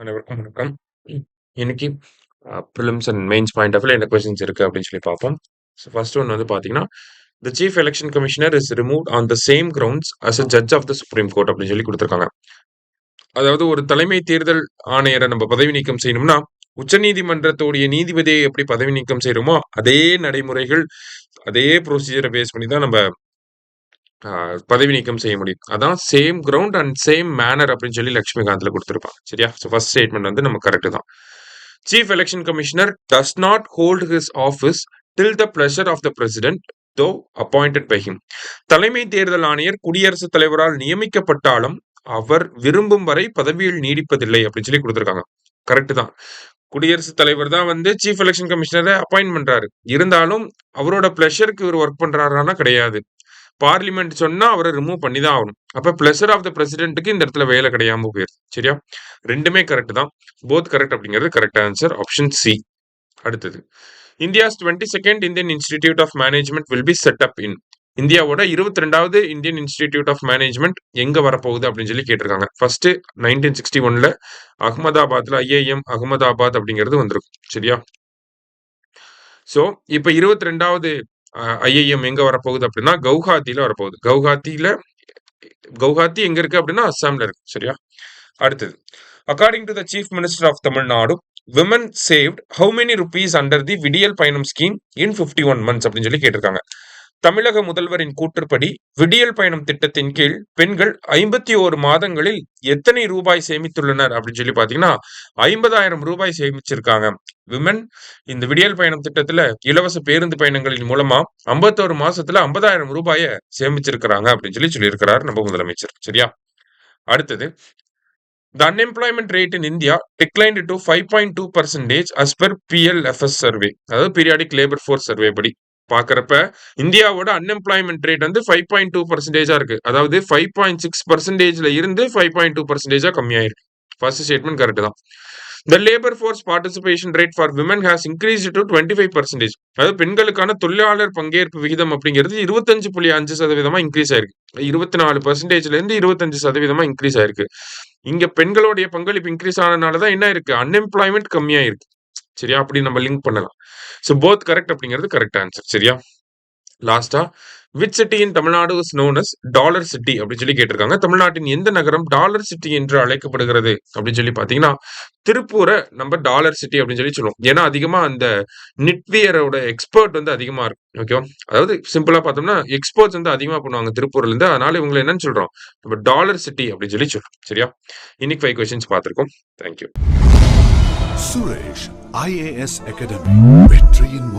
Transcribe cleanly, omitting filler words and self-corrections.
அனைவருக்கும் வணக்கம். இன்னைக்கு prelims and mains point of வியூல என்ன கொஸ்டின்ஸ் இருக்கு அப்படின்னு சொல்லி பார்ப்போம். ஸோ ஃபர்ஸ்ட் ஒன் வந்து பார்த்தீங்கன்னா, the chief election commissioner is removed on the same grounds as a judge of the supreme court அப்படின்னு சொல்லி கொடுத்துருக்காங்க. அதாவது ஒரு தலைமை தேர்தல் ஆணையரை நம்ம பதவி நீக்கம் செய்யணும்னா, உச்சநீதிமன்றத்துடைய நீதிபதியை எப்படி பதவி நீக்கம் செய்யறோமோ அதே நடைமுறைகள், அதே ப்ரொசீஜரை பேஸ் பண்ணி தான் நம்ம பதவி நீக்கம் செய்ய முடியும். அதான் same ground and same manor அப்படின்னு சொல்லி லட்சுமிகாந்த்ல கொடுத்திருப்பாங்க. சரியா? ஸோ ஃபர்ஸ்ட் ஸ்டேட்மெண்ட் வந்து நம்ம கரெக்ட் தான். Chief election commissioner does not hold his office till the pleasure of the president though appointed by him. தலைமை தேர்தல் ஆணையர் குடியரசுத் தலைவரால் நியமிக்கப்பட்டாலும் அவர் விரும்பும் வரை பதவியில் நீடிப்பதில்லை அப்படின்னு சொல்லி கொடுத்திருக்காங்க. கரெக்ட் தான். குடியரசுத் தலைவர் தான் வந்து சீஃப் எலெக்ஷன் கமிஷனரை அப்பாயிண்ட் பண்றாரு. இருந்தாலும் அவரோட பிளஷருக்கு இவர் ஒர்க் பண்றாரானா கிடையாது. பார்லிமெண்ட் சொன்னா அவரை ரிமூவ் பண்ணி தான் ஆகணும். அப்ப பிளஷர் ஆஃப் த பிரசிடென்ட்டுக்கு இந்த இடத்துல வேலை கிடையாம போயிரு. சரியா? ரெண்டுமே கரெக்ட் தான். போத் கரெக்ட் அப்படிங்கிறது கரெக்ட் ஆன்சர். Option C. அடுத்தது, India's 22nd Indian institute of management will be set up in. இந்தியாவோட 22வது இந்தியன் இன்ஸ்டிடியூட் ஆஃப் மேனேஜ்மெண்ட் எங்க வரப்போகுது அப்படின்னு சொல்லி கேட்டிருக்காங்க. ஃபர்ஸ்ட் 1961ல அகமதாபாத்ல ஐஐஎம் அகமதாபாத் அப்படிங்கிறது வந்திருக்கும். சரியா? சோ இப்ப 22வது ஐஐஎம் எங்க வரப்போகுது அப்படின்னா கவுஹாத்தில வரப்போகுது. கவுஹாத்தி எங்க இருக்கு அப்படின்னா அஸ்ஸாம்ல இருக்கு. சரியா? அடுத்தது, according to the chief minister of Tamil Nadu, women saved how many rupees under the Vidiyal Payanam scheme in 51 months அப்படின்னு சொல்லி கேட்டிருக்காங்க. தமிழக முதல்வரின் கூற்றுப்படி விடியல் பயணம் திட்டத்தின் கீழ் பெண்கள் 51 மாதங்களில் எத்தனை ரூபாய் சேமித்துள்ளனர் அப்படின்னு சொல்லி பாத்தீங்கன்னா 50,000 ரூபாய் சேமிச்சிருக்காங்க. விமன் இந்த விடியல் பயணம் திட்டத்துல இலவச பேருந்து பயணங்களின் மூலமா 51 மாசத்துல 50,000 ரூபாய சேமிச்சிருக்கிறாங்க அப்படின்னு சொல்லி சொல்லியிருக்கிறார் நம்ம முதலமைச்சர். சரியா? அடுத்தது, the unemployment rate in India declined to 5.2% as per PLFS survey. அதாவது பீரியாடிக் லேபர் ஃபோர்ஸ் சர்வே படி பாக்குறப்ப இந்தியாவோட அன்எம்ப்ளாய்மெண்ட் ரேட் வந்து 5.2% இருக்கு. அதாவது 5.6% இருந்து 5.2% கம்மியாயிருக்கு. ஃபர்ஸ்ட் ஸ்டேட்மெண்ட் கரெக்ட் தான். The labor force participation rate for women has increased to 25%. அதாவது பெண்களுக்கான தொழிலாளர் பங்கேற்பு விகிதம் அப்படிங்கிறது 25.5% இன்க்ரீஸ் ஆயிருக்கு. 24%ல இருந்து 25% இன்க்ரீஸ் ஆயிருக்கு. இங்க பெண்களுடைய பங்களிப்பு இன்க்ரீஸ் ஆனதுனாலதான் என்ன இருக்கு, அன்எம்ப்ளாய்மெண்ட் கம்மியா இருக்கு. சரியா? அப்படி நம்ம லிங்க் பண்ணலாம். சோ போத் கரெக்ட் அப்படிங்கிறது கரெக்ட் ஆன்சர். சரியா? லாஸ்டா, which city in Tamil Nadu is known as dollar city அப்படின்னு சொல்லி கேட்டிருக்காங்க. தமிழ்நாட்டின் எந்த நகரம் டாலர் சிட்டி என்று அழைக்கப்படுகிறது அப்படின்னு சொல்லி பாத்தீங்கன்னா திருப்பூரை நம்ம டாலர் சிட்டி அப்படின்னு சொல்லி சொல்லுவோம். ஏன்னா அதிகமா அந்த நிட்வியரோட எக்ஸ்பர்ட் வந்து அதிகமா இருக்கும். ஓகேவா? அதாவது சிம்பிளா பார்த்தோம்னா எக்ஸ்போர்ட்ஸ் வந்து அதிகமா பண்ணுவாங்க திருப்பூர்ல இருந்து. அதனால இவங்களை என்னன்னு சொல்றோம், நம்ம டாலர் சிட்டி அப்படின்னு சொல்லி சொல்றோம். சரியா? இன்னைக்கு 5 கொஸ்டின்ஸ் பார்த்திருக்கோம். தேங்க்யூ. சுரேஷ் IAS அகாடமி, வெற்றியின்